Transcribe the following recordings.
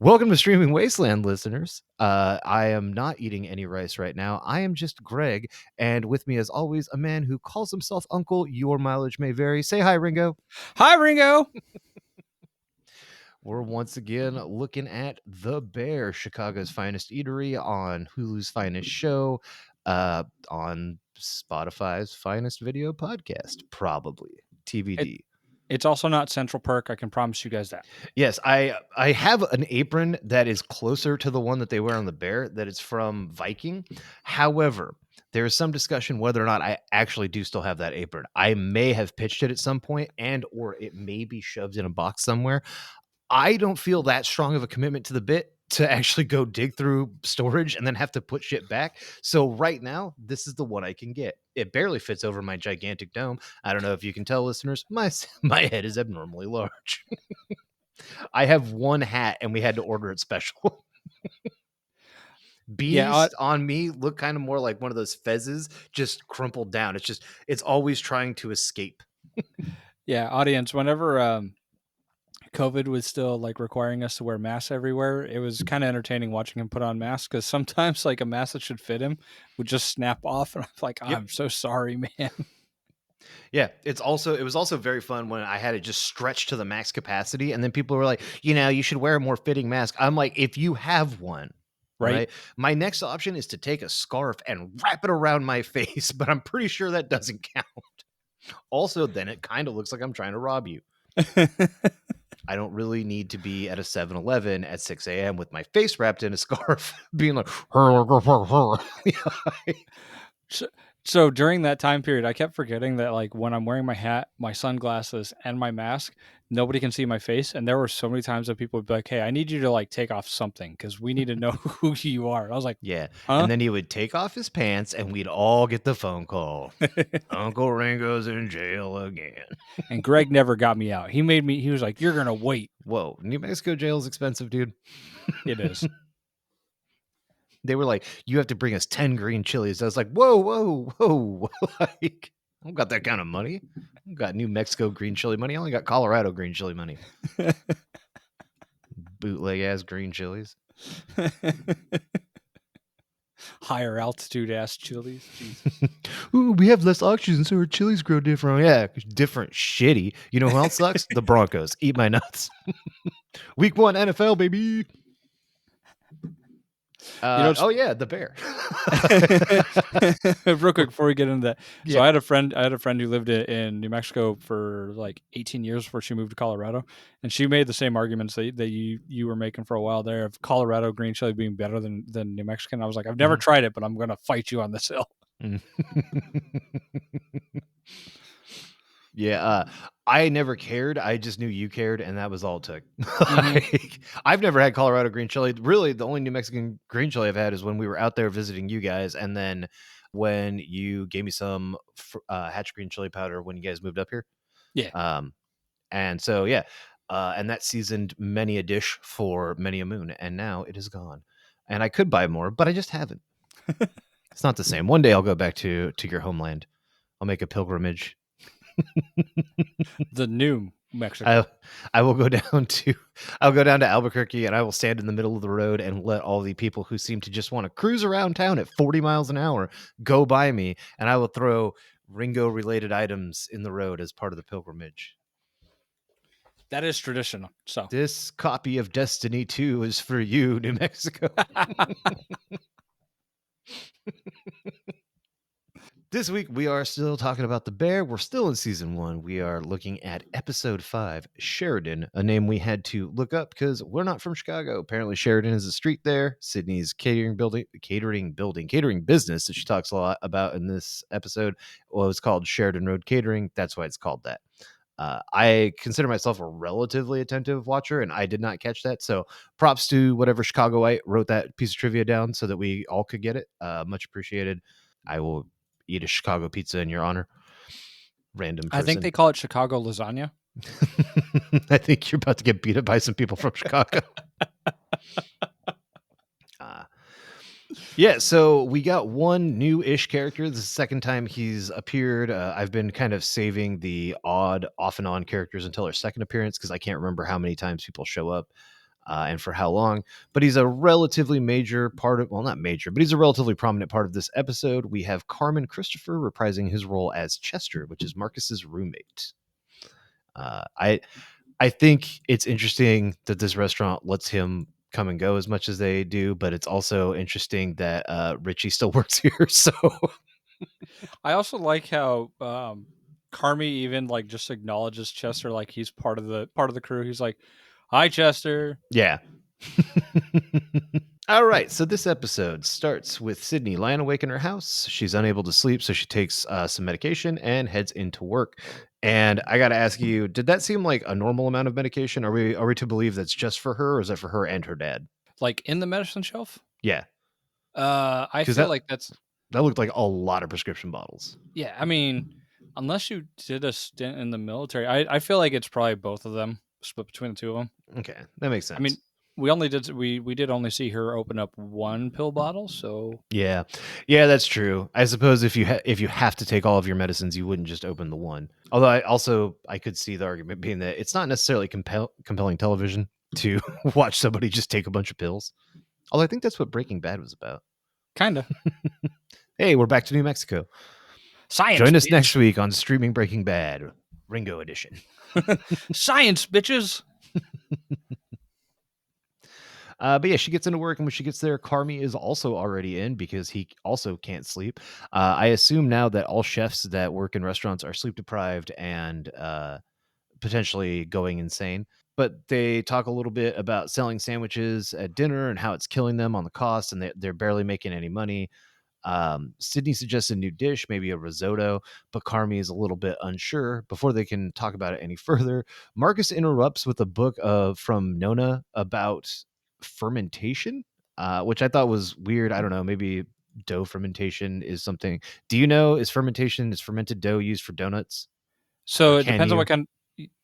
Welcome to Streaming Wasteland, listeners. I am not eating any rice right now. I am just Greg, and with me, as always, a man who calls himself Uncle. Your mileage may vary. Say hi, Ringo. Hi, Ringo. We're once again looking at The Bear, Chicago's finest eatery, on Hulu's finest show, on Spotify's finest video podcast, probably TBD. It's also not Central Perk. I can promise you guys that. Yes, I have an apron that is closer to the one that they wear on the bear, that it's from Viking. However, there is some discussion whether or not I actually do still have that apron. I may have pitched it at some point, and or it may be shoved in a box somewhere. I don't feel that strong of a commitment to the bit to actually go dig through storage and then have to put shit back. So right now, this is the one I can get. It barely fits over my gigantic dome. I don't know if you can tell, listeners, my head is abnormally large. I have one hat and we had to order it special. Bees on me look kind of more like one of those fezzes just crumpled down. It's always trying to escape. Yeah, audience, whenever COVID was still like requiring us to wear masks everywhere, it was kind of entertaining watching him put on masks, because sometimes like a mask that should fit him would just snap off, and I'm like, I'm so sorry, man. Yeah, it was also very fun when I had it just stretched to the max capacity, and then people were like, you should wear a more fitting mask. I'm like, if you have one, right? My next option is to take a scarf and wrap it around my face, but I'm pretty sure that doesn't count. Also, then it kind of looks like I'm trying to rob you. I don't really need to be at a 7-Eleven at 6 a.m. with my face wrapped in a scarf, being like, So during that time period, I kept forgetting that like when I'm wearing my hat, my sunglasses, and my mask, nobody can see my face. And there were so many times that people would be like, "Hey, I need you to like take off something because we need to know who you are." And I was like, yeah. Huh? And then he would take off his pants and we'd all get the phone call. Uncle Ringo's in jail again. And Greg never got me out. He was like, "You're going to wait." Whoa, New Mexico jail is expensive, dude. It is. They were like, you have to bring us 10 green chilies. I was like, whoa. Like, I don't got that kind of money. I got New Mexico green chili money. I only got Colorado green chili money. Bootleg ass green chilies. Higher altitude ass chilies. Ooh, we have less oxygen, so our chilies grow different. Yeah, different shitty. You know who else sucks? The Broncos. Eat my nuts. Week 1 NFL, baby. The Bear. Real quick before we get into that, so I had a friend who lived in New Mexico for like 18 years before she moved to Colorado, and she made the same arguments that you were making for a while there of Colorado green chili being better than New Mexican. I was like, I've never tried it, but I'm gonna fight you on this hill. Yeah, I never cared. I just knew you cared, and that was all it took. Like, I've never had Colorado green chili. Really, the only New Mexican green chili I've had is when we were out there visiting you guys, and then when you gave me some Hatch green chili powder when you guys moved up here. Yeah. And so, yeah. And that seasoned many a dish for many a moon, and now it is gone. And I could buy more, but I just haven't. It's not the same. One day I'll go back to your homeland. I'll make a pilgrimage. The New Mexico. I'll go down to Albuquerque, and I will stand in the middle of the road and let all the people who seem to just want to cruise around town at 40 miles an hour go by me, and I will throw Ringo related items in the road as part of the pilgrimage. That is traditional. So this copy of Destiny 2 is for you, New Mexico. This week, we are still talking about The Bear. We're still in season 1. We are looking at episode 5, Sheridan, a name we had to look up because we're not from Chicago. Apparently, Sheridan is a street there. Sydney's catering business that she talks a lot about in this episode was called Sheridan Road Catering. That's why it's called that. I consider myself a relatively attentive watcher, and I did not catch that. So props to whatever Chicagoite wrote that piece of trivia down so that we all could get it. Much appreciated. I will eat a Chicago pizza in your honor. Random person. I think they call it Chicago lasagna. I think you're about to get beat up by some people from Chicago. Yeah, so we got one new-ish character. This is the second time he's appeared. I've been kind of saving the odd off and on characters until their second appearance because I can't remember how many times people show up. and for how long. But he's a relatively major part of, well, not major, but he's a relatively prominent part of this episode. We have Carmen Christopher reprising his role as Chester, which is Marcus's roommate. I think it's interesting that this restaurant lets him come and go as much as they do, but it's also interesting that Richie still works here. So I also like how Carmi even like just acknowledges Chester like he's part of the crew. He's like, "Hi, Chester." yeah. All right, so this episode starts with Sydney lying awake in her house. She's unable to sleep, so she takes some medication and heads into work. And I got to ask you, did that seem like a normal amount of medication? Are we to believe that's just for her, or is that for her and her dad? Like in the medicine shelf. Yeah, I because feel that like that's that looked like a lot of prescription bottles. yeah. I mean, unless you did a stint in the military, I feel like it's probably both of them split between the two of them. Okay, that makes I mean, sense. we did only see her open up one pill bottle, so Yeah, yeah, that's true. I suppose if you have to take all of your medicines, you wouldn't just open the one. Although I could see the argument being that it's not necessarily compelling television to watch somebody just take a bunch of pills. Although I think that's what Breaking Bad was about. kinda Hey, we're back to New Mexico. science, Join us bitch. next week on Streaming Breaking Bad, Ringo Edition. Science, bitches. But yeah, she gets into work, and when she gets there, Carmi is also already in because he also can't sleep. I assume now that all chefs that work in restaurants are sleep deprived and potentially going insane. But they talk a little bit about selling sandwiches at dinner and how it's killing them on the cost, and they're barely making any money. Sydney suggests a new dish, maybe a risotto, but Carmi is a little bit unsure. Before they can talk about it any further, Marcus interrupts with a book from Nona about fermentation, which I thought was weird. I don't know, maybe dough fermentation is something. Do you know, is fermented dough used for donuts? Or So it can depends on you? what kind.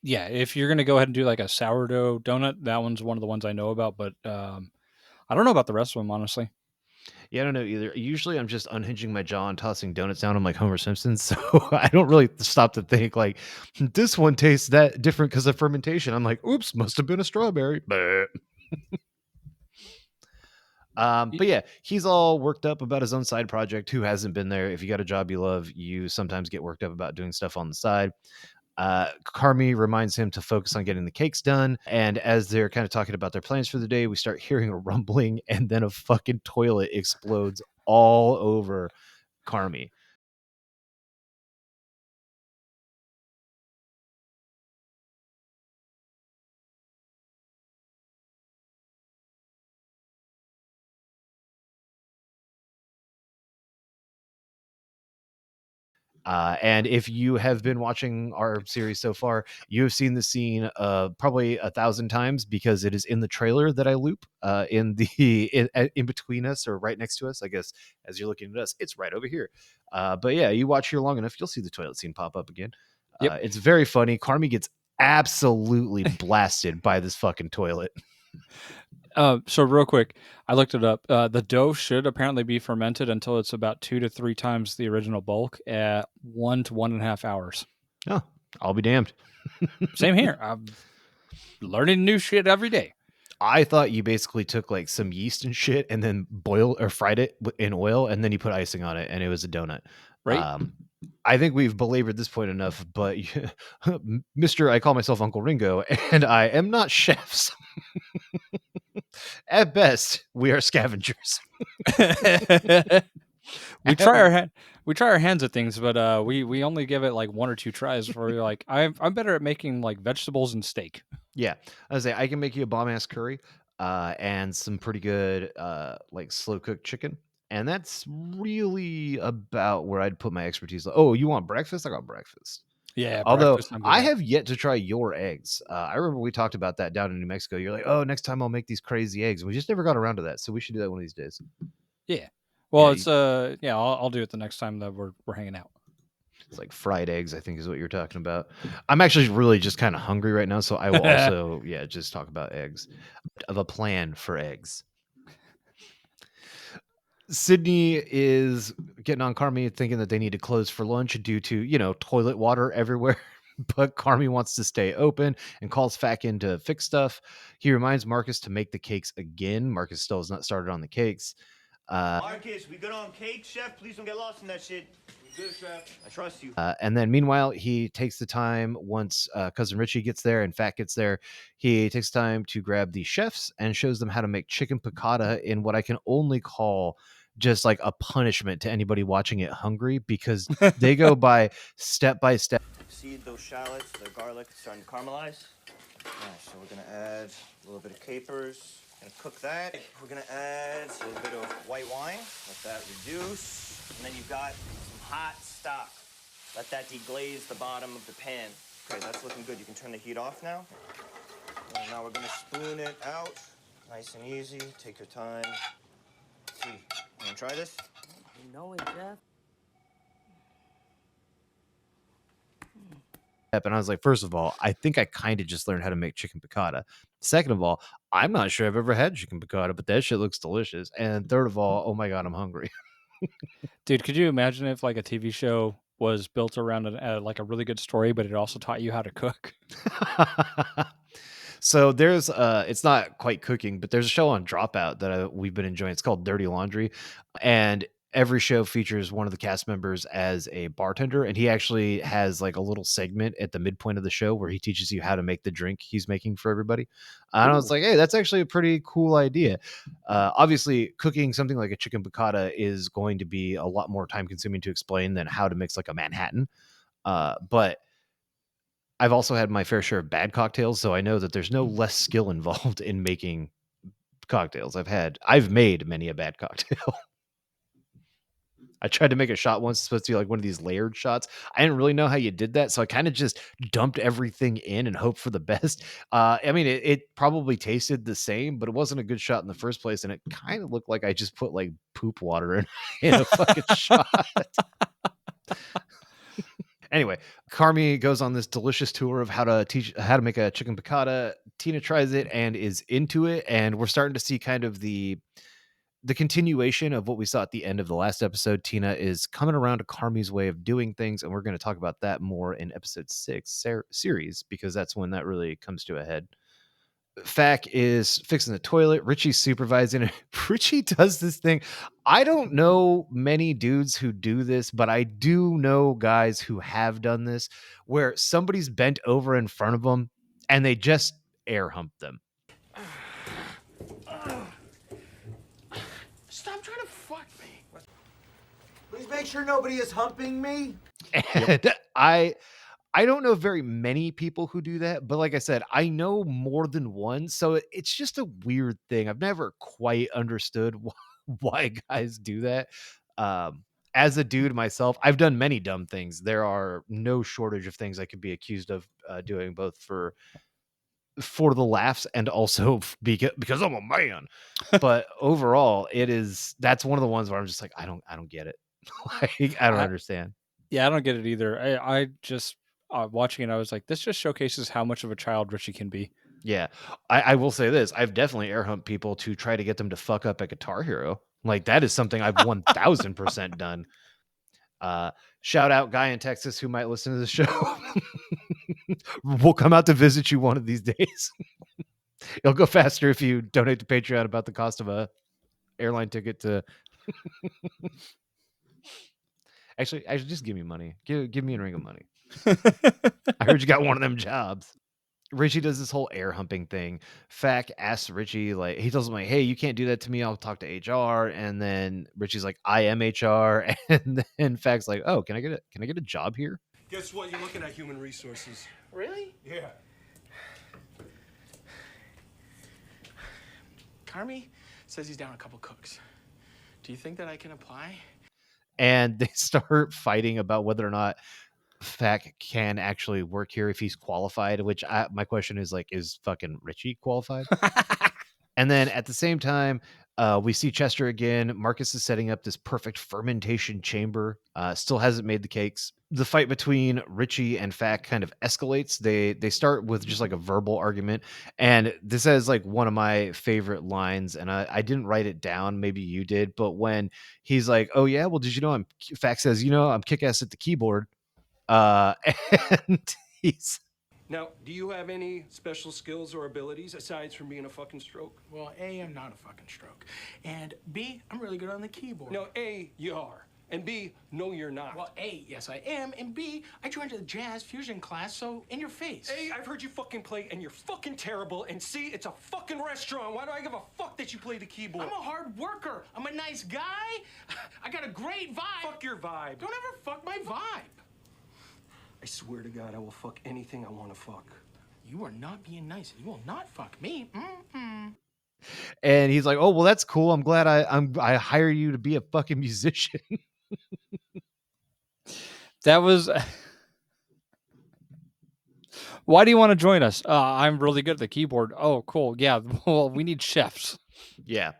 Yeah, if you're gonna go ahead and do like a sourdough donut, that one's one of the ones I know about. But I don't know about the rest of them, honestly. Yeah, I don't know either. Usually I'm just unhinging my jaw and tossing donuts down. I'm like Homer Simpson. So I don't really stop to think like this one tastes that different because of fermentation. I'm like, oops, must have been a strawberry. Bleh. But yeah, he's all worked up about his own side project. Who hasn't been there? If you got a job you love, you sometimes get worked up about doing stuff on the side. Carmi reminds him to focus on getting the cakes done. And as they're kind of talking about their plans for the day, we start hearing a rumbling, and then a fucking toilet explodes all over Carmi. And if you have been watching our series so far, you have seen the scene probably 1,000 times because it is in the trailer that I loop in the in between us or right next to us. I guess as you're looking at us, it's right over here. But yeah, you watch here long enough, you'll see the toilet scene pop up again. Yep. It's very funny. Carmi gets absolutely blasted by this fucking toilet. So real quick, I looked it up. The dough should apparently be fermented until it's about 2 to 3 times the original bulk at 1 to 1.5 hours. Oh, I'll be damned. Same here. I'm learning new shit every day. I thought you basically took like some yeast and shit and then boiled or fried it in oil and then you put icing on it and it was a donut. Right? Um, I think we've belabored this point enough, but Mr. I call myself Uncle Ringo and I am not chefs. At best, we are scavengers. we try our we try our hands at things, but we only give it like 1 or 2 tries before we're like, I'm better at making like vegetables and steak. Yeah, I say I can make you a bomb ass curry, and some pretty good like slow cooked chicken, and that's really about where I'd put my expertise. Oh, you want breakfast? I got breakfast. Yeah, Although breakfast I'm good I at. have yet to try your eggs. I remember we talked about that down in New Mexico. You're like, oh, next time I'll make these crazy eggs. We just never got around to that, so we should do that one of these days. Yeah. Yeah, Well, it's yeah, I'll do it the next time that we're hanging out. it's like fried eggs. I think is what you're talking about. I'm actually really just kind of hungry right now, so I will also just talk about eggs. Of a plan for eggs. Sydney is getting on Carmi thinking that they need to close for lunch due to, toilet water everywhere. but Carmi wants to stay open and calls Fack in to fix stuff. He reminds Marcus to make the cakes again. Marcus still has not started on the cakes. Marcus, we good on cake, chef? Please don't get lost in that shit. We good, chef. I trust you. And then meanwhile, he takes the time once cousin Richie gets there and Fat gets there. He takes time to grab the chefs and shows them how to make chicken piccata in what I can only call just like a punishment to anybody watching it hungry, because they go by step. See those shallots, the garlic starting to caramelize? Nice, so we're gonna add a little bit of capers. Gonna cook that. We're gonna add a little bit of white wine. Let that reduce. And then you've got some hot stock. Let that deglaze the bottom of the pan. Okay, that's looking good. You can turn the heat off now. And now we're gonna spoon it out. Nice and easy. Take your time. Let's see, you wanna try this? You know it, Jeff. And I was like, first of all, I think I kind of just learned how to make chicken piccata. Second of all, I'm not sure I've ever had chicken piccata, but that shit looks delicious. And third of all, oh my God, I'm hungry. Dude, could you imagine if like a TV show was built around like a really good story, but it also taught you how to cook? So there's it's not quite cooking, but there's a show on Dropout that we've been enjoying. It's called Dirty Laundry, and every show features one of the cast members as a bartender, and he actually has like a little segment at the midpoint of the show where he teaches you how to make the drink he's making for everybody. And I was like, hey, that's actually a pretty cool idea. Obviously, cooking something like a chicken piccata is going to be a lot more time consuming to explain than how to mix like a Manhattan. But I've also had my fair share of bad cocktails, so I know that there's no less skill involved in making cocktails. I've made many a bad cocktail. I tried to make a shot once. It's supposed to be like one of these layered shots. I didn't really know how you did that, so I kind of just dumped everything in and hoped for the best. I mean, it probably tasted the same, but it wasn't a good shot in the first place, and it kind of looked like I just put like poop water in a fucking shot. Anyway, Carmi goes on this delicious tour of how to make a chicken piccata. Tina tries it and is into it, and we're starting to see kind of the continuation of what we saw at the end of the last episode. Tina is coming around to Carmi's way of doing things, and we're going to talk about that more in episode 6 series, because that's when that really comes to a head. Fack is fixing the toilet. Richie's supervising it. Richie does this thing. I don't know many dudes who do this, but I do know guys who have done this, where somebody's bent over in front of them and they just air hump them. Stop trying to fuck me. Please make sure nobody is humping me. And I don't know very many people who do that, but like I said, I know more than one. So it's just a weird thing. I've never quite understood why guys do that. As a dude myself, I've done many dumb things. There are no shortage of things I could be accused of doing, both for the laughs and also because I'm a man. But overall, that's one of the ones where I'm just like, I don't get it. Like, I don't understand. Yeah, I don't get it either. I just watching it, I was like, this just showcases how much of a child Richie can be. Yeah, I will say this: I've definitely air humped people to try to get them to fuck up a Guitar Hero. Like, that is something I've 1000% done. Shout out guy in Texas who might listen to the show. We'll come out to visit you one of these days. It'll go faster if you donate to Patreon about the cost of a airline ticket to. Actually, just give me money. Give me a ring of money. I heard you got one of them jobs. Richie does this whole air humping thing. Fack asks Richie, like, he tells him, like, hey, you can't do that to me. I'll talk to HR. And then Richie's like, I am HR. And then Fack's like, oh, can I get a job here? Guess what? You're looking at human resources. Really? Yeah. Carmi says he's down a couple cooks. Do you think that I can apply? And they start fighting about whether or not Fack can actually work here, if he's qualified, which my question is, like, is fucking Richie qualified? And then at the same time, we see Chester again. Marcus is setting up this perfect fermentation chamber. Still hasn't made the cakes. The fight between Richie and Fack kind of escalates. They start with just like a verbal argument, and this has like one of my favorite lines. And I didn't write it down. Maybe you did, but when he's like, "Oh yeah, well, did you know I'm?" Fack says, "You know, I'm kick ass at the keyboard." Uh, and Jeez. Now, do you have any special skills or abilities aside from being a fucking stroke? Well, A, I'm not a fucking stroke. And B, I'm really good on the keyboard. No, A, you are. And B, no, you're not. Well, A, yes, I am. And B, I joined a jazz fusion class, so in your face. A, I've heard you fucking play, and you're fucking terrible. And C, it's a fucking restaurant. Why do I give a fuck that you play the keyboard? I'm a hard worker. I'm a nice guy. I got a great vibe. Fuck your vibe. Don't ever fuck my vibe. I swear to God, I will fuck anything I want to fuck. You are not being nice, and you will not fuck me. Mm-mm. And he's like, "Oh, well, that's cool. I'm glad I hire you to be a fucking musician." That was. Why do you want to join us? I'm really good at the keyboard. Oh, cool. Yeah. Well, we need chefs. Yeah.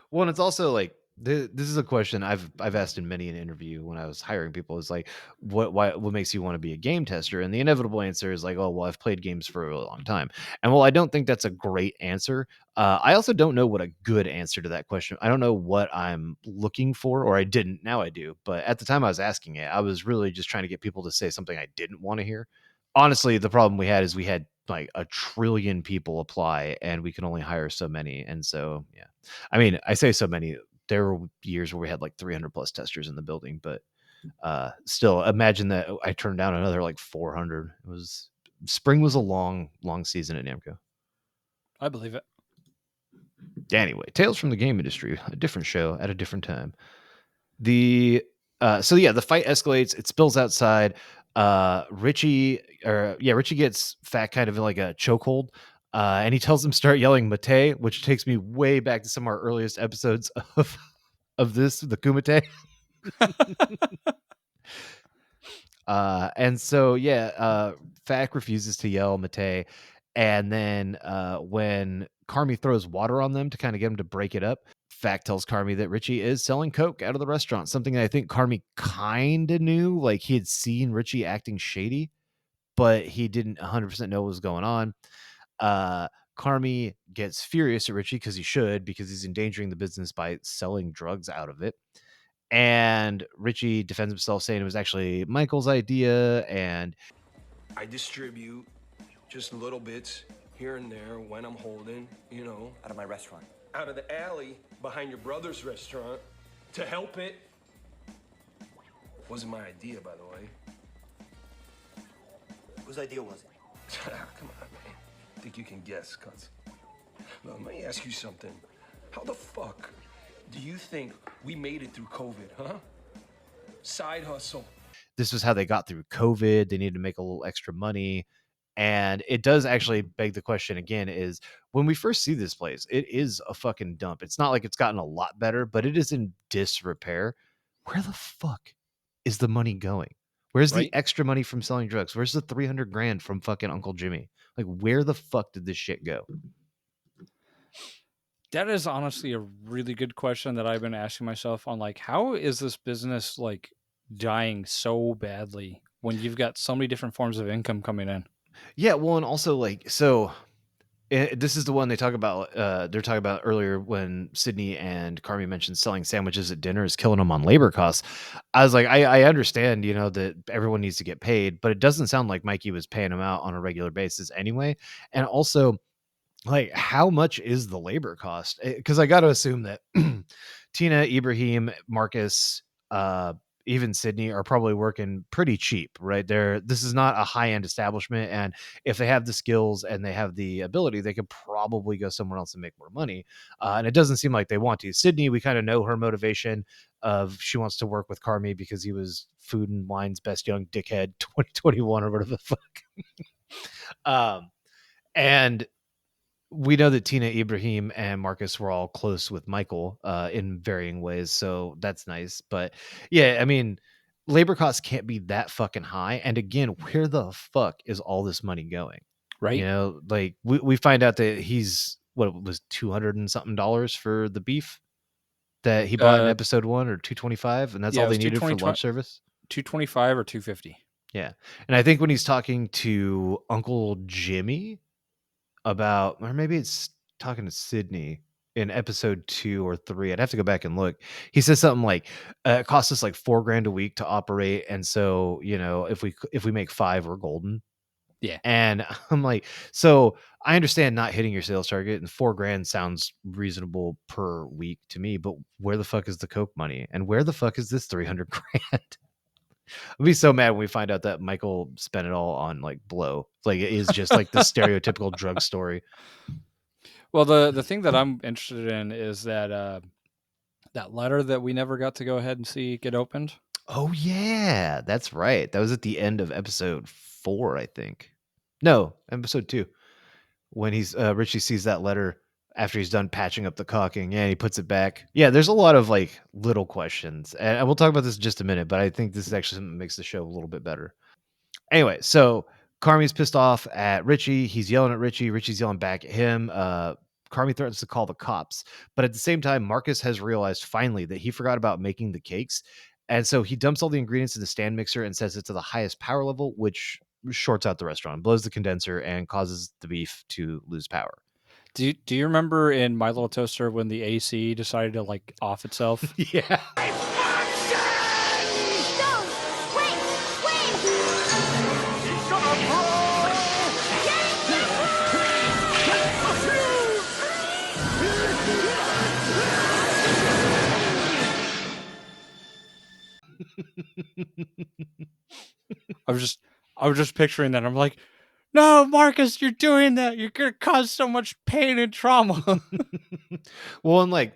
Well, and it's also like this is a question I've asked in many an interview when I was hiring people. Is like, what makes you want to be a game tester? And the inevitable answer is like, oh, well, I've played games for a really long time. And while I don't think that's a great answer, I also don't know what a good answer to that question. I don't know what I'm looking for, or I didn't. Now I do. But at the time I was asking it, I was really just trying to get people to say something I didn't want to hear. Honestly, the problem we had is we had like 1 trillion people apply, and we can only hire so many. And so, yeah. I mean, I say so many. There were years where we had like 300 plus testers in the building, but still, imagine that I turned down another like 400. Spring was a long season at Namco. I believe it. Anyway, Tales from the Game Industry, a different show at a different time. The fight escalates. It spills outside. Richie gets Fat kind of in like a chokehold. And he tells him start yelling Mate, which takes me way back to some of our earliest episodes of this, the Kumite. And so Fak refuses to yell Mate, and then when Carmi throws water on them to kind of get him to break it up, Fak tells Carmi that Richie is selling coke out of the restaurant, something that I think Carmi kind of knew. Like, he had seen Richie acting shady, but he didn't 100% know what was going on. Carmi gets furious at Richie, because he's endangering the business by selling drugs out of it. And Richie defends himself, saying it was actually Michael's idea. And I distribute just little bits here and there when I'm holding, Out of my restaurant. out of the alley behind your brother's restaurant to help it. Wasn't my idea, by the way. Whose idea was it? Come on, man. Think you can guess, cuz. Let me ask you something. How the fuck do you think we made it through COVID, huh? Side hustle. this was how they got through COVID. They needed to make a little extra money. And it does actually beg the question again, is when we first see this place, it is a fucking dump. It's not like it's gotten a lot better, but it is in disrepair. Where the fuck is the money going? Where's the extra money from selling drugs? Where's the 300 grand from fucking Uncle Jimmy? Like, where the fuck did this shit go? That is honestly a really good question that I've been asking myself on, like, how is this business like dying so badly when you've got so many different forms of income coming in? Yeah, well, and also like, so this is the one they talk about. They're talking about earlier when Sydney and Carmi mentioned selling sandwiches at dinner is killing them on labor costs. I was like, I understand, you know, that everyone needs to get paid, but it doesn't sound like Mikey was paying them out on a regular basis anyway. And also, like, how much is the labor cost? Because I got to assume that Tina, Ibrahim, Marcus, even Sydney are probably working pretty cheap, right? This is not a high-end establishment, and if they have the skills and they have the ability, they could probably go somewhere else and make more money. And it doesn't seem like they want to. Sydney, we kind of know her motivation of she wants to work with Carmi because he was Food and Wine's best young dickhead 2021 or whatever the fuck. And we know that Tina, Ibrahim, and Marcus were all close with Michael in varying ways, so that's nice. But yeah, I mean, labor costs can't be that fucking high. And again, where the fuck is all this money going? Right? You know, like we find out that he's what was $200 and something for the beef that he bought in episode 1, or 225, and that's all they needed for lunch service. 225 or 250. Yeah, and I think when he's talking to Uncle Jimmy about, or maybe it's talking to Sydney, in episode 2 or 3. I'd have to go back and look. He says something like, it costs us like $4,000 a week to operate. And so, if we make 5, we're golden. Yeah. And I'm like, so I understand not hitting your sales target, and $4,000 sounds reasonable per week to me, but where the fuck is the Coke money? And where the fuck is this 300 grand? I'll be so mad when we find out that Michael spent it all on like blow. Like it is just like the stereotypical drug story. Well, the thing that I'm interested in is that that letter that we never got to go ahead and see get opened. Oh yeah, that's right. That was at the end of episode 4, I think. No, episode 2. When Richie sees that letter after he's done patching up the caulking, and he puts it back. Yeah, there's a lot of like little questions, and we'll talk about this in just a minute. But I think this is actually something that makes the show a little bit better. Anyway, so Carmi's pissed off at Richie. He's yelling at Richie. Richie's yelling back at him. Carmi threatens to call the cops. But at the same time, Marcus has realized finally that he forgot about making the cakes. And so he dumps all the ingredients in the stand mixer and sets it to the highest power level, which shorts out the restaurant, blows the condenser, and causes the beef to lose power. Do you remember in My Little Toaster when the AC decided to like off itself? Yeah. I was just picturing that. I'm like, no, Marcus, you're doing that. You're gonna cause so much pain and trauma. Well, and like,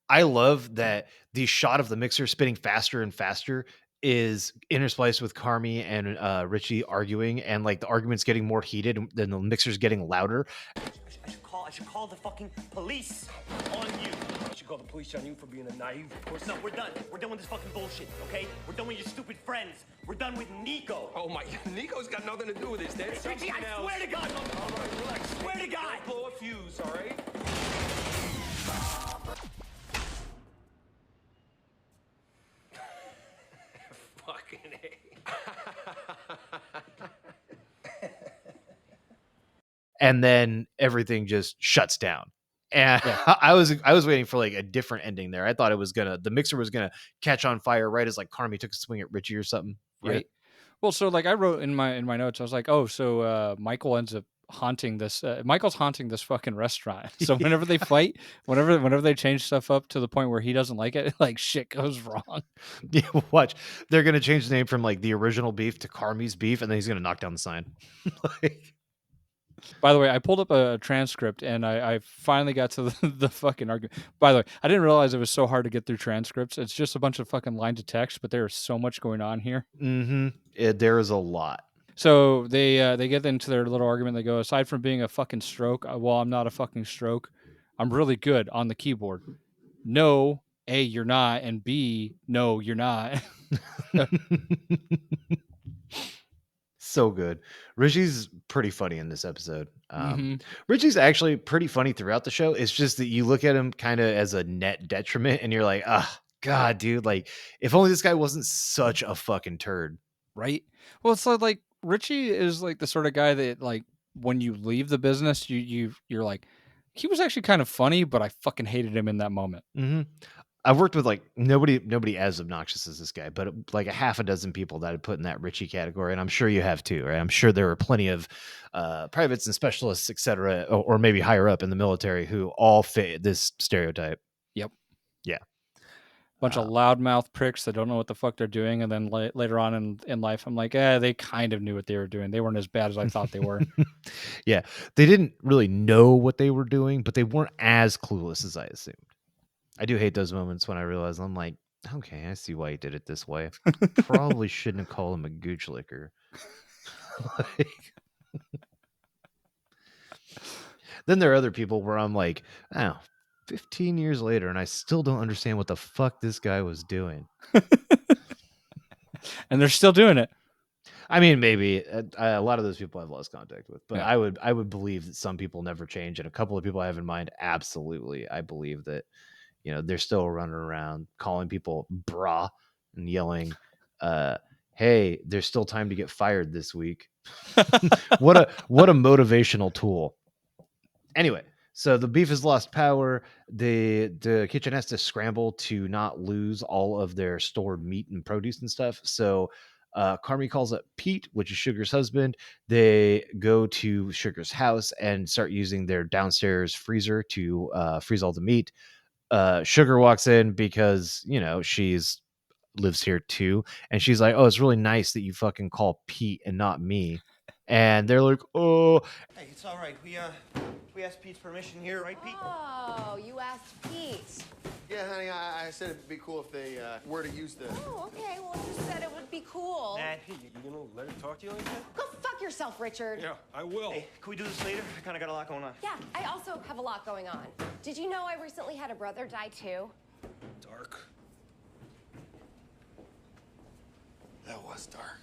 I love that the shot of the mixer spinning faster and faster is interspliced with Carmi and Richie arguing, and like the argument's getting more heated, and then the mixer's getting louder. I should call the fucking police on you. I should call the police on you for being a naive person. No, we're done. We're done with this fucking bullshit, okay? We're done with your stupid friends. We're done with Nico. Oh my, Nico's got nothing to do with this. That's Richie, something I else. swear to God. All right, relax. Swear to God. Don't blow a fuse, all right? Fucking A. And then everything just shuts down. And I was waiting for like a different ending there. I thought the mixer was gonna catch on fire right as like Carmi took a swing at Richie or something. Right. Yeah. Well, so like I wrote in my notes, I was like, oh, so Michael ends up haunting this. Michael's haunting this fucking restaurant. So whenever they fight, whenever they change stuff up to the point where he doesn't like it, like shit goes wrong. Yeah, watch. They're gonna change the name from like the original beef to Carmi's beef, and then he's gonna knock down the sign. Like, by the way, I pulled up a transcript and I finally got to the fucking argument. By the way, I didn't realize it was so hard to get through transcripts. It's just a bunch of fucking lines of text, but there's so much going on here. There is a lot. So they get into their little argument. They go, aside from being a fucking stroke, well, I'm not a fucking stroke. I'm really good on the keyboard. No, A, you're not, and B, no, you're not. So good. Richie's pretty funny in this episode. Richie's actually pretty funny throughout the show. It's just that you look at him kind of as a net detriment, and you're like, ah, God, dude, like if only this guy wasn't such a fucking turd. Right? Well, it's like Richie is like the sort of guy that like when you leave the business, you're like, he was actually kind of funny, but I fucking hated him in that moment. I've worked with like nobody as obnoxious as this guy, but like a half a dozen people that I'd put in that Richie category, and I'm sure you have too, right? I'm sure there are plenty of privates and specialists, etc., or maybe higher up in the military who all fit this stereotype. Yep. Yeah. Bunch of loudmouth pricks that don't know what the fuck they're doing, and then later on in life, I'm like, they kind of knew what they were doing. They weren't as bad as I thought they were. Yeah, they didn't really know what they were doing, but they weren't as clueless as I assumed. I do hate those moments when I realize I'm like, okay, I see why he did it this way. Probably shouldn't have called him a gooch licker. Then there are other people where I'm like, 15 years later, and I still don't understand what the fuck this guy was doing. And they're still doing it. I mean, maybe a lot of those people I've lost contact with, but yeah. I would believe that some people never change, and a couple of people I have in mind, absolutely. I believe that, they're still running around calling people brah and yelling, hey, there's still time to get fired this week. What a motivational tool. Anyway, So the beef has lost power. The kitchen has to scramble to not lose all of their stored meat and produce and stuff. So Carmi calls up Pete, which is Sugar's husband. They go to Sugar's house and start using their downstairs freezer to freeze all the meat. Sugar walks in because, you know, she's lives here too. And she's like, "Oh, it's really nice that you fucking call Pete and not me." And they're like, "Oh." Hey, it's all right. We asked Pete's permission here, right, Pete? Oh, you asked Pete. Yeah, honey, I said it'd be cool if they were to use the... Oh, okay. Well, you said it would be cool. Nah. Hey, you gonna let her talk to you like that? Go fuck yourself, Richard. Yeah, I will. Hey, can we do this later? I kind of got a lot going on. Yeah, I also have a lot going on. Did you know I recently had a brother die too? Dark. That was dark.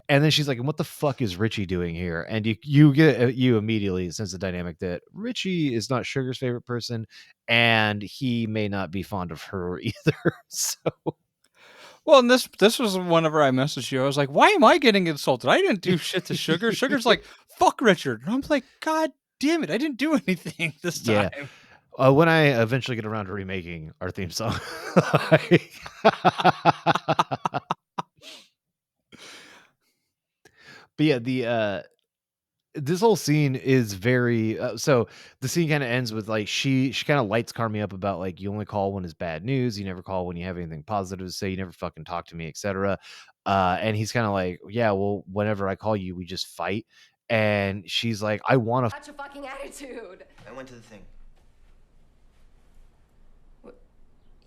And then she's like, "What the fuck is Richie doing here?" And you immediately sense the dynamic that Richie is not Sugar's favorite person, and he may not be fond of her either. So Well, and this was whenever I messaged you. I was like, "Why am I getting insulted? I didn't do shit to Sugar." Sugar's like, "Fuck Richard," and I'm like, "God damn it, I didn't do anything this time." Yeah. When I eventually get around to remaking our theme song, but yeah, the this whole scene is very so the scene kind of ends with like she kind of lights Carmi up about like, you only call when it's bad news, you never call when you have anything positive to say, you never fucking talk to me, etc. And he's kind of like, yeah, well, whenever I call you we just fight. And she's like, I want to Such a fucking attitude. I went to the thing. What?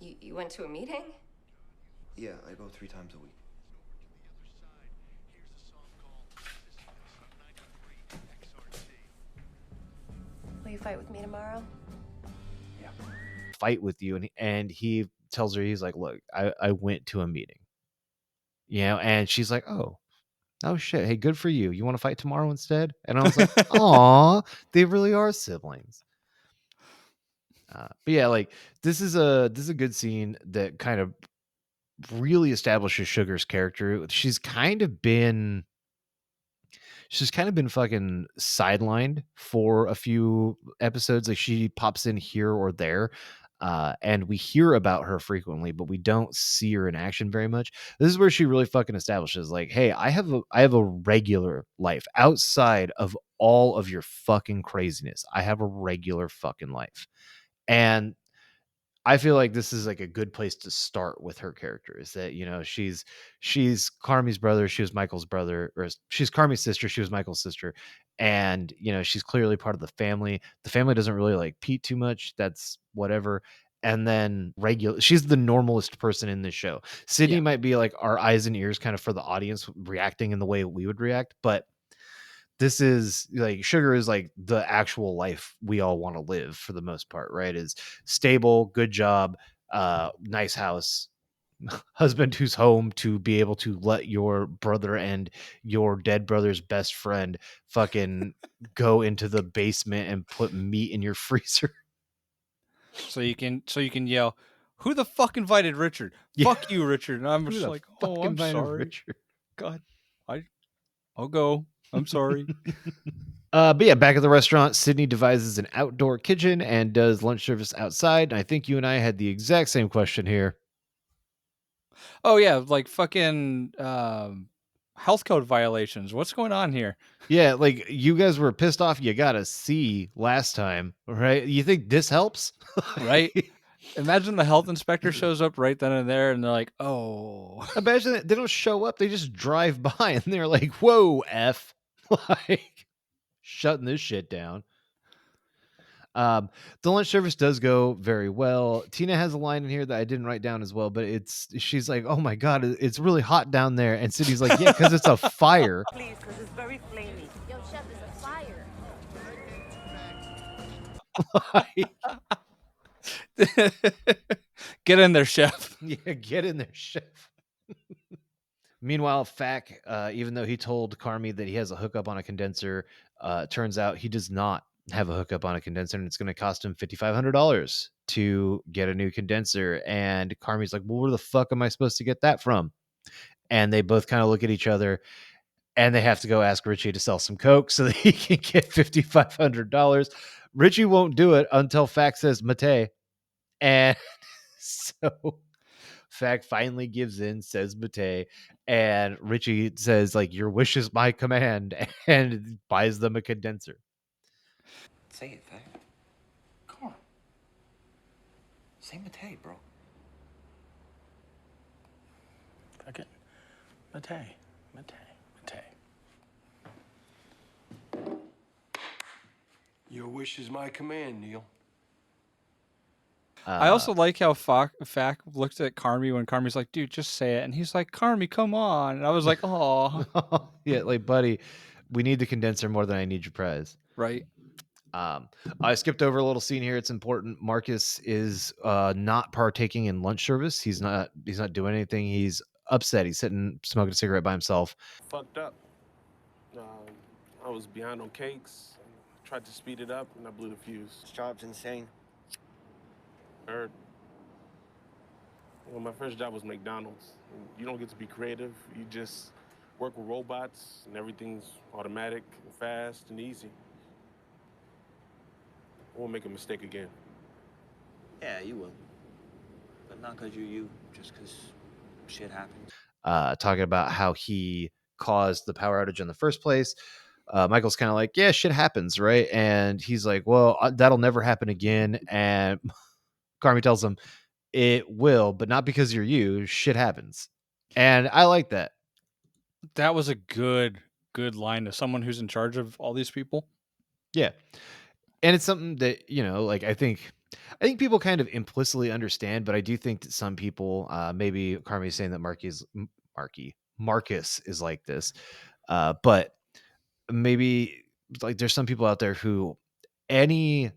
You went to a meeting? Yeah, I go 3 times a week. Will you fight with me tomorrow? fight with you. And he tells her, he's like, look, I went to a meeting, you know. And she's like, oh shit, hey, good for you, you want to fight tomorrow instead? And I was like, aw, they really are siblings. But yeah, like this is a good scene that kind of really establishes Sugar's character. She's kind of been fucking sidelined for a few episodes. Like she pops in here or there, and we hear about her frequently, but we don't see her in action very much. This is where she really fucking establishes, like, hey, I have a regular life outside of all of your fucking craziness. I have a regular fucking life. And I feel like this is like a good place to start with her character, is that, you know, she's Carmi's brother, she was Michael's brother, or she's Carmi's sister, she was Michael's sister. And, you know, she's clearly part of the family. The family doesn't really like Pete too much. That's whatever. And then she's the normalest person in this show. Sydney might be like our eyes and ears kind of for the audience, reacting in the way we would react, but this is like, Sugar is like the actual life we all want to live for the most part, right? Is stable, good job, nice house, husband who's home to be able to let your brother and your dead brother's best friend fucking go into the basement and put meat in your freezer. So you can yell, "Who the fuck invited Richard? Yeah. Fuck you, Richard." And I'm Who just the like, fuck "Oh, I'm invited sorry, Richard?" God, I'll go. I'm sorry." But yeah, back at the restaurant, Sydney devises an outdoor kitchen and does lunch service outside. And I think you and I had the exact same question here. Oh yeah, like fucking health code violations. What's going on here? Yeah, like you guys were pissed off you got a C last time, right? You think this helps? Right? Imagine the health inspector shows up right then and there, and they're like, "Oh." Imagine that they don't show up; they just drive by, and they're like, "Whoa, F!" Like shutting this shit down. The lunch service does go very well. Tina has a line in here that I didn't write down as well, but she's like, "Oh my god, it's really hot down there," and Sydney's like, "Yeah, because it's a fire." Please, because it's very flamey. Yo, Chef, there's a fire. Get in there, chef. Yeah, get in there, chef. Meanwhile, Fack, even though he told Carmi that he has a hookup on a condenser, turns out he does not have a hookup on a condenser, and it's going to cost him $5,500 to get a new condenser. And Carmi's like, well, where the fuck am I supposed to get that from? And they both kind of look at each other, and they have to go ask Richie to sell some coke so that he can get $5,500. Richie won't do it until Fack says Mate. And so Fack finally gives in, says Mate, and Richie says, like, your wish is my command, and buys them a condenser. Say it, Faye. Come on. Say Mate, bro. Fuck it. Mate. Your wish is my command, Neil. I also like how Fack looked at Carmi when Carmi's like, dude, just say it. And he's like, Carmi, come on. And I was like, oh. Yeah, like, buddy, we need the condenser more than I need your prize. Right. I skipped over a little scene here. It's important. Marcus is not partaking in lunch service. He's not doing anything. He's upset. He's sitting smoking a cigarette by himself. Fucked up. I was behind on cakes. Tried to speed it up, and I blew the fuse. This job's insane. Heard. Well, my first job was McDonald's. You don't get to be creative. You just work with robots, and everything's automatic and fast and easy. I won't make a mistake again. Yeah, you will. But not because you're you, just because shit happens. Talking about how he caused the power outage in the first place. Michael's kind of like, yeah, shit happens, right? And he's like, well, that'll never happen again. And Carmi tells him, it will, but not because you're you. Shit happens. And I like that. That was a good line to someone who's in charge of all these people. Yeah. And it's something that, you know, like, I think people kind of implicitly understand, but I do think that some people, maybe Carmi is saying that Marcus is like this. But maybe, like, there's some people out there who any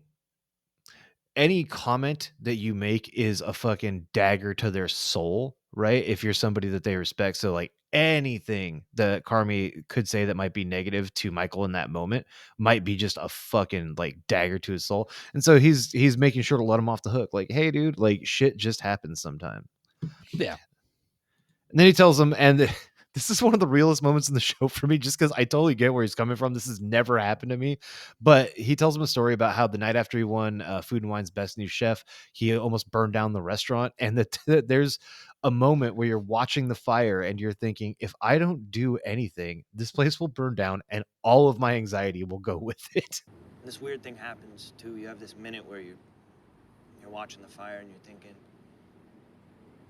comment that you make is a fucking dagger to their soul, right? If you're somebody that they respect. So, like, anything that Carmi could say that might be negative to Michael in that moment might be just a fucking, like, dagger to his soul. And so he's making sure to let him off the hook. Like, hey, dude, like, shit just happens sometime. Yeah. And then he tells him, and this is one of the realest moments in the show for me, just because I totally get where he's coming from. This has never happened to me. But he tells him a story about how the night after he won Food and Wine's Best New Chef, he almost burned down the restaurant. And that there's a moment where you're watching the fire and you're thinking, if I don't do anything, this place will burn down and all of my anxiety will go with it. This weird thing happens, too. You have this minute where you're watching the fire and you're thinking,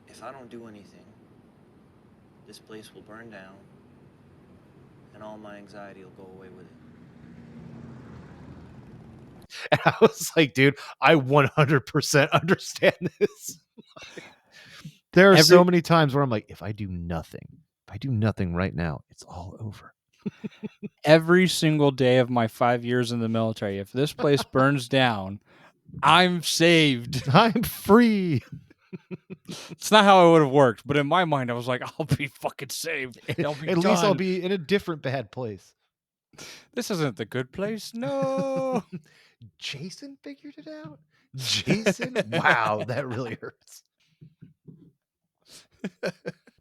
if I don't do anything, this place will burn down, and all my anxiety will go away with it. And I was like, dude, I 100% understand this. There are so many times where I'm like, if I do nothing right now, it's all over. Every single day of my 5 years in the military, if this place burns down, I'm saved. I'm free. It's not how it would have worked, but in my mind, I was like, I'll be fucking saved. At least I'll be in a different bad place. This isn't the good place. No. Jason figured it out. Jason? Wow, that really hurts.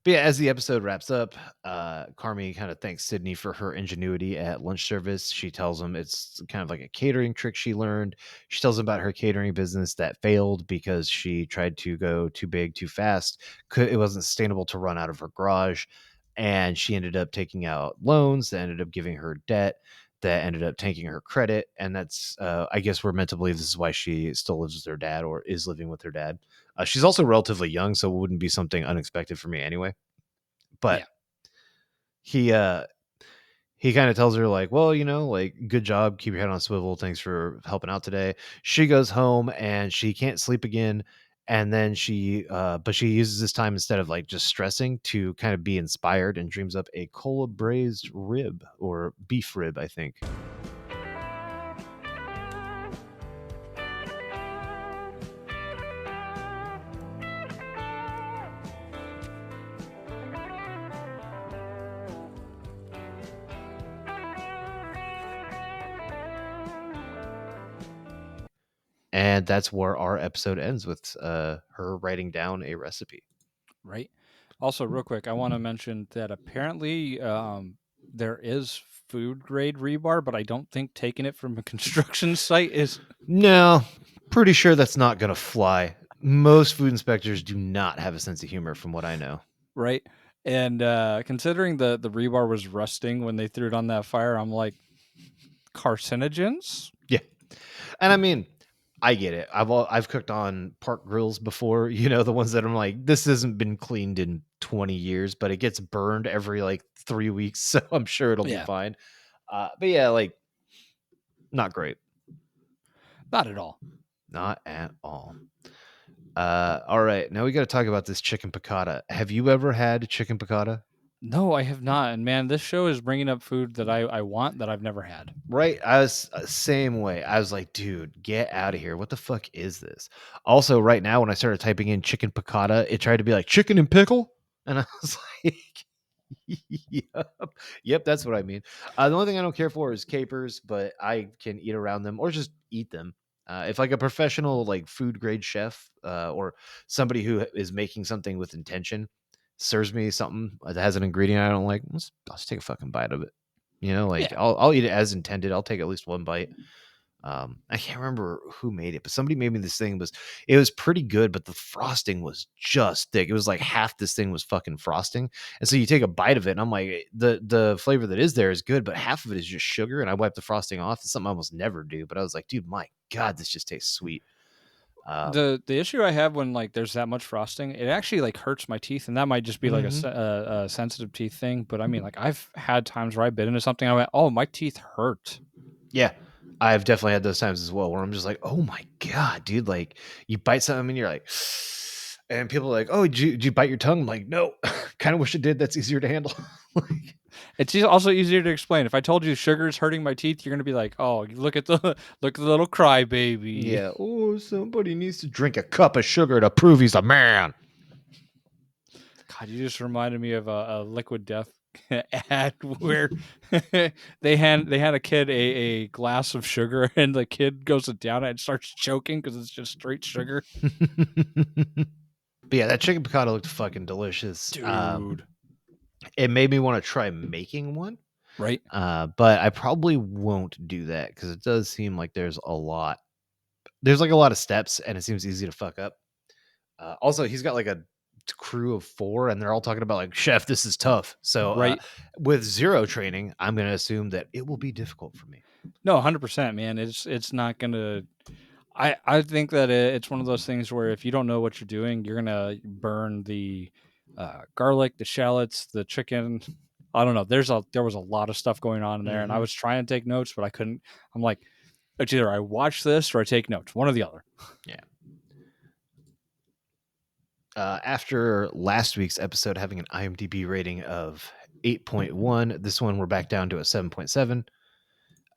But yeah, as the episode wraps up, Carmi kind of thanks Sydney for her ingenuity at lunch service. She tells him it's kind of like a catering trick she learned. She tells him about her catering business that failed because she tried to go too big too fast. It wasn't sustainable to run out of her garage. And she ended up taking out loans that ended up giving her debt that ended up tanking her credit. And that's, I guess we're meant to believe this is why she still lives with her dad or is living with her dad. She's also relatively young, so it wouldn't be something unexpected for me anyway. But yeah. He kind of tells her, like, well, you know, like, good job, keep your head on a swivel, thanks for helping out today. She goes home and she can't sleep again. And then but she uses this time, instead of like just stressing, to kind of be inspired, and dreams up a cola braised rib, or beef rib, I think. And that's where our episode ends, with her writing down a recipe. Right. Also, real quick, I want to mention that apparently there is food grade rebar, but I don't think taking it from a construction site is. No, pretty sure that's not going to fly. Most food inspectors do not have a sense of humor, from what I know. Right. And considering the rebar was rusting when they threw it on that fire, I'm like, carcinogens? Yeah. And I mean, I get it. I've cooked on park grills before, the ones that I'm like, this hasn't been cleaned in 20 years, but it gets burned every like 3 weeks, so I'm sure it'll be fine. But yeah, like, not great. Not at all. Not at all. All right, now we got to talk about this chicken piccata. Have you ever had chicken piccata? No, I have not. And man, this show is bringing up food that I want that I've never had. Right? I was same way. I was like, dude, get out of here. What the fuck is this? Also, right now, when I started typing in chicken piccata, it tried to be like chicken and pickle. And I was like, yep, that's what I mean. The only thing I don't care for is capers, but I can eat around them or just eat them. If like a professional, like food grade chef or somebody who is making something with intention serves me something that has an ingredient I don't like, I'll just take a fucking bite of it. Like I'll eat it as intended. I'll take at least one bite. I can't remember who made it, but somebody made me this thing. It was pretty good, but the frosting was just thick. It was like half this thing was fucking frosting. And so you take a bite of it and I'm like, the flavor that is there is good, but half of it is just sugar. And I wiped the frosting off. It's something I almost never do, but I was like, dude, my God, this just tastes sweet. The issue I have when like there's that much frosting, it actually like hurts my teeth, and that might just be like a sensitive teeth thing. But I mean, like I've had times where I bit into something, I went, "Oh, my teeth hurt." Yeah, I've definitely had those times as well, where I'm just like, "Oh my God, dude!" Like you bite something and you're like, and people are like, "Oh, did you bite your tongue?" I'm like, "No, kind of wish it did. That's easier to handle." It's also easier to explain. If I told you sugar's hurting my teeth, you're gonna be like, "Oh, look at the little crybaby." Yeah. Oh, somebody needs to drink a cup of sugar to prove he's a man. God, you just reminded me of a Liquid Death ad where they had a kid a glass of sugar, and the kid goes to down it and starts choking because it's just straight sugar. But yeah, that chicken piccata looked fucking delicious. Dude. It made me want to try making one. Right. But I probably won't do that because it does seem like there's like a lot of steps and it seems easy to fuck up. Also, he's got like a crew of 4 and they're all talking about like, chef, this is tough. So Right. With zero training, I'm going to assume that it will be difficult for me. No, 100%, man. It's not going to. I think that it's one of those things where if you don't know what you're doing, you're going to burn the garlic, the shallots, the chicken. I don't know. There was a lot of stuff going on in there, and I was trying to take notes, but I couldn't. I'm like, it's either I watch this or I take notes, one or the other. Yeah. After last week's episode having an IMDb rating of 8.1, this one we're back down to a 7.7.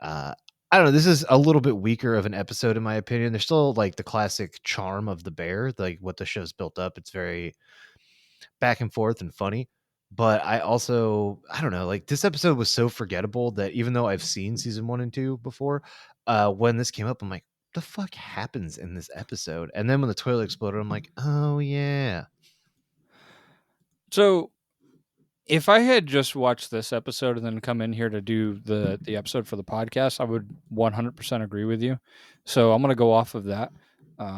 I don't know. This is a little bit weaker of an episode, in my opinion. There's still like the classic charm of the bear, like what the show's built up. It's very back and forth and funny. But I don't know, like this episode was so forgettable that even though I've seen season 1 and 2 before, when this came up, I'm like, the fuck happens in this episode? And then when the toilet exploded, I'm like, oh yeah. So if I had just watched this episode and then come in here to do the episode for the podcast, I would 100% agree with you. So I'm going to go off of that.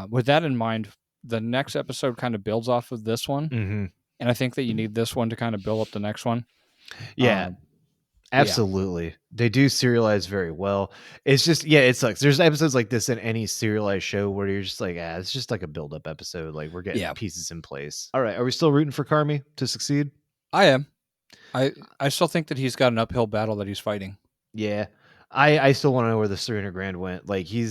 With that in mind, the next episode kind of builds off of this one. Mm-hmm. And I think that you need this one to kind of build up the next one. Yeah. Absolutely. Yeah. They do serialize very well. It's just, it sucks. There's episodes like this in any serialized show where you're just like, it's just like a build-up episode. Like we're getting pieces in place. All right. Are we still rooting for Carmi to succeed? I am. I still think that he's got an uphill battle that he's fighting. Yeah. I still want to know where the 300 grand went. Like he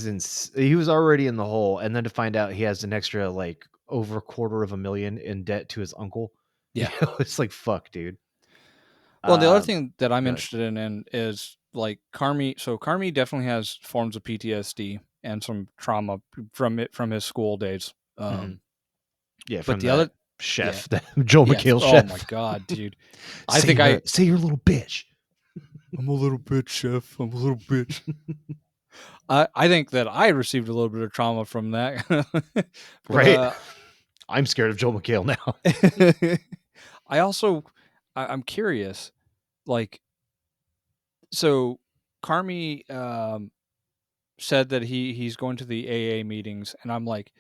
was already in the hole. And then to find out he has an extra like over $250,000 in debt to his uncle. Yeah. It's like, fuck, dude. Well, the other thing that I'm interested in is like Carmi. So Carmi definitely has forms of PTSD and some trauma from his school days. Yeah, but the other chef, Joel McHale chef. Oh my God, dude! Say you're a little bitch. I'm a little bitch, chef. I'm a little bitch. I think that I received a little bit of trauma from that. But, right. I'm scared of Joel McHale now. I'm curious, like, So Carmi said that he's going to the AA meetings, and I'm like,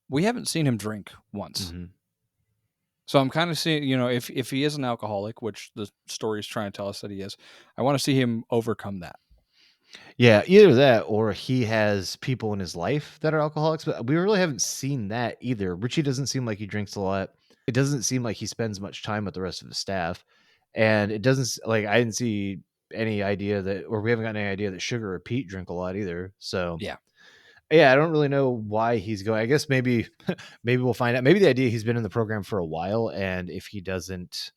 we haven't seen him drink once. Mm-hmm. So I'm kind of seeing, if he is an alcoholic, which the story is trying to tell us that he is, I want to see him overcome that. Yeah, either that or he has people in his life that are alcoholics, but we really haven't seen that either. Richie doesn't seem like he drinks a lot. It doesn't seem like he spends much time with the rest of the staff. And it doesn't like I didn't see any idea that, or we haven't got any idea that Sugar or Pete drink a lot either. So Yeah. yeah, I don't really know why he's going. I guess maybe we'll find out. Maybe the idea he's been in the program for a while, and if he doesn't,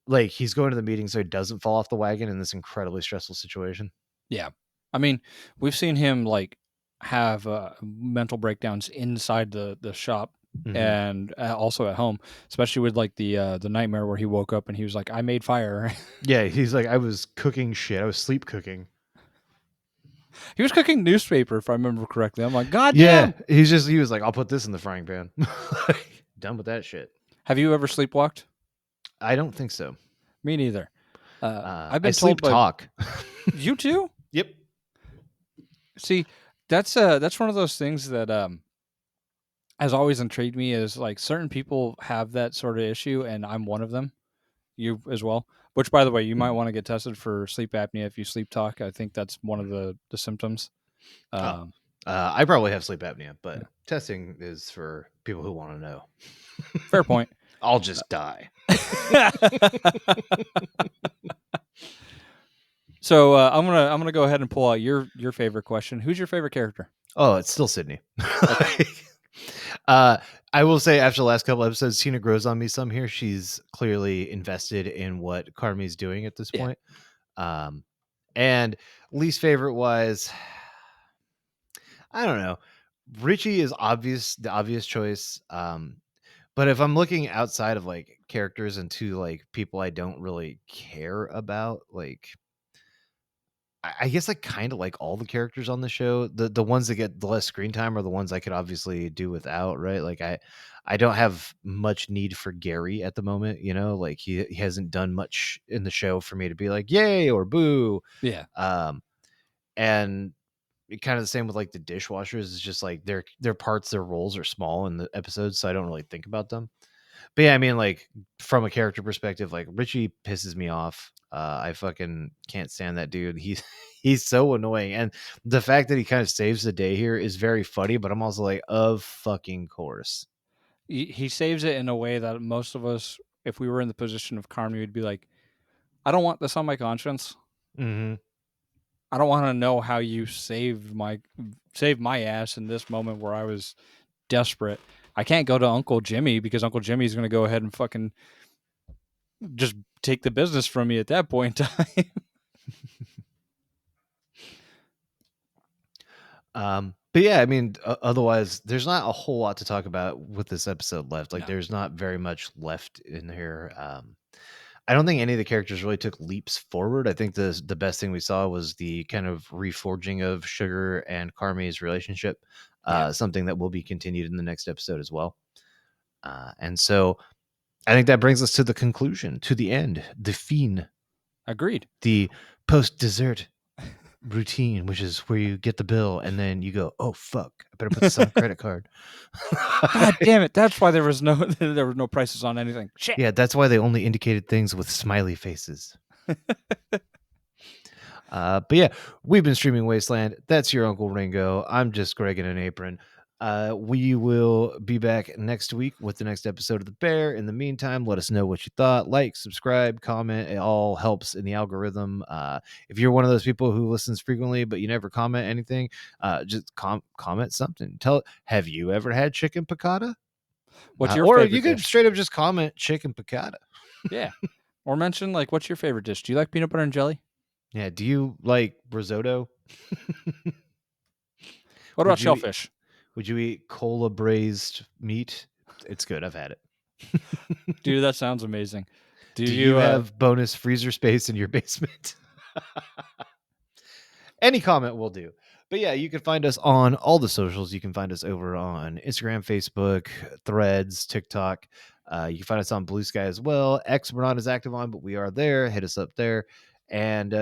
like, he's going to the meeting so he doesn't fall off the wagon in this incredibly stressful situation. Yeah. I mean, we've seen him like have mental breakdowns inside the shop and also at home, especially with like the nightmare where he woke up and he was like, I made fire. Yeah, he's like, I was cooking shit. I was sleep cooking. He was cooking newspaper, if I remember correctly. I'm like, God Yeah, damn. he was like, I'll put this in the frying pan. Done with that shit. Have you ever sleepwalked? I don't think so. Me neither. I've been I sleep told talk. You too? Yep. See, that's one of those things that has always intrigued me. Is like certain people have that sort of issue, and I'm one of them. You as well. Which, by the way, you might want to get tested for sleep apnea if you sleep talk. I think that's one of the symptoms. I probably have sleep apnea, but testing is for people who want to know. Fair point. I'll just die. So I'm gonna go ahead and pull out your favorite question. Who's your favorite character? Oh, it's still Sydney. I will say after the last couple episodes, Tina grows on me some here. She's clearly invested in what Carmi's doing at this point. And least favorite wise, I don't know. Richie is the obvious choice. But if I'm looking outside of like characters and to like people I don't really care about, like I guess I kind of like all the characters on the show. The ones that get the less screen time are the ones I could obviously do without, right? Like I don't have much need for Gary at the moment, like he hasn't done much in the show for me to be like yay or boo. Yeah. And kind of the same with like the dishwashers. It's just like their parts, their roles are small in the episodes, so I don't really think about them. But yeah, I mean, like from a character perspective, like Richie pisses me off. I fucking can't stand that dude. He's so annoying, and the fact that he kind of saves the day here is very funny. But I'm also like, of fucking course. He saves it in a way that most of us, if we were in the position of Carmi, would be like, I don't want this on my conscience. Mm-hmm. I don't want to know how you saved my ass in this moment where I was desperate. I can't go to Uncle Jimmy because Uncle Jimmy's going to go ahead and fucking just take the business from me at that point in time. But yeah, I mean, otherwise, there's not a whole lot to talk about with this episode left. Like, there's not very much left in here. I don't think any of the characters really took leaps forward. I think the best thing we saw was the kind of reforging of Sugar and Carmi's relationship, something that will be continued in the next episode as well. And so I think that brings us to the conclusion, to the end, the fiend. Agreed. The post-dessert routine, which is where you get the bill and then you go, oh, fuck, I better put this on a credit card. God damn it. That's why there was no prices on anything. Shit. Yeah, that's why they only indicated things with smiley faces. But yeah, we've been streaming Wasteland. That's your Uncle Ringo. I'm just Greg in an apron. We will be back next week with the next episode of The Bear. In the meantime, let us know what you thought. Like, subscribe, comment. It all helps in the algorithm. If you're one of those people who listens frequently but you never comment anything, just comment something. Have you ever had chicken piccata? What's your or favorite you could dish? straight up just comment chicken piccata. Yeah. Or mention, like, what's your favorite dish? Do you like peanut butter and jelly? Yeah. Do you like risotto? What about shellfish? Would you eat cola braised meat? It's good. I've had it. Dude, that sounds amazing. Do you have bonus freezer space in your basement? Any comment will do. But yeah, you can find us on all the socials. You can find us over on Instagram, Facebook, Threads, TikTok. You can find us on Blue Sky as well. X we're not as active on, but we are there. Hit us up there. And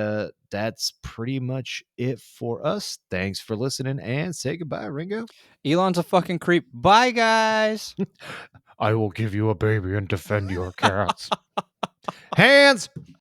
that's pretty much it for us. Thanks for listening, and say goodbye, Ringo. Elon's a fucking creep. Bye, guys. I will give you a baby and defend your cats. Hands!